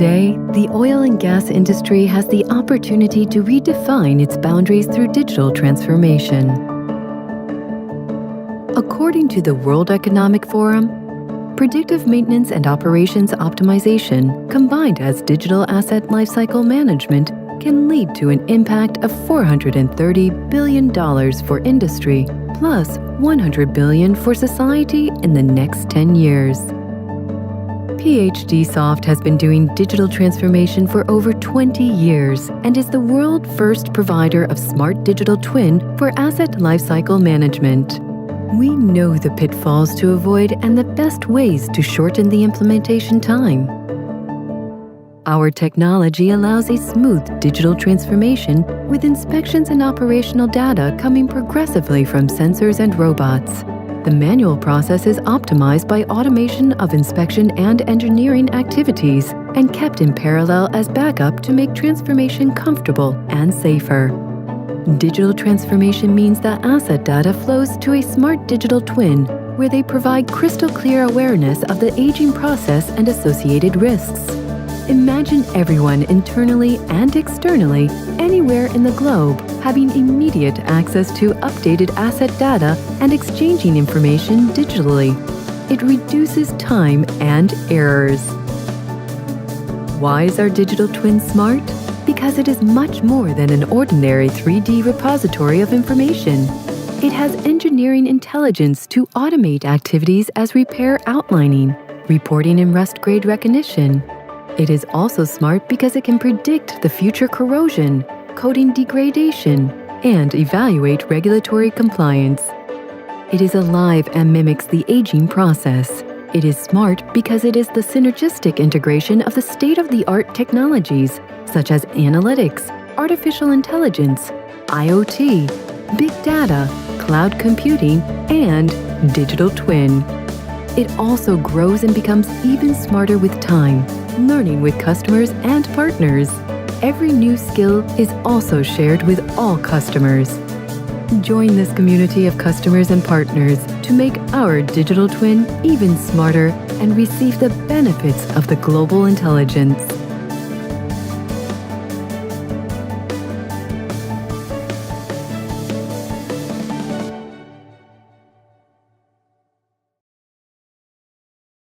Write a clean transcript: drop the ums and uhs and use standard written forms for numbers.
Today, the oil and gas industry has the opportunity to redefine its boundaries through digital transformation. According to the World Economic Forum, predictive maintenance and operations optimization combined as digital asset lifecycle management can lead to an impact of $430 billion for industry plus $100 billion for society in the next 10 years. PhDC4D has been doing digital transformation for over 20 years and is the world's first provider of smart digital twin for asset lifecycle management. We know the pitfalls to avoid and the best ways to shorten the implementation time. Our technology allows a smooth digital transformation with inspections and operational data coming progressively from sensors and robots. The manual process is optimized by automation of inspection and engineering activities and kept in parallel as backup to make transformation comfortable and safer. Digital transformation means that asset data flows to a smart digital twin where they provide crystal clear awareness of the aging process and associated risks. Imagine everyone internally and externally, anywhere in the globe, having immediate access to updated asset data and exchanging information digitally. It reduces time and errors. Why is our digital twin smart? Because it is much more than an ordinary 3D repository of information. It has engineering intelligence to automate activities as repair outlining, reporting and rust grade recognition. It is also smart because it can predict the future corrosion, coating degradation, and evaluate regulatory compliance. It is alive and mimics the aging process. It is smart because it is the synergistic integration of the state-of-the-art technologies, such as analytics, artificial intelligence, IoT, big data, cloud computing, and digital twin. It also grows and becomes even smarter with time, learning with customers and partners. Every new skill is also shared with all customers. Join this community of customers and partners to make our digital twin even smarter and receive the benefits of the global intelligence.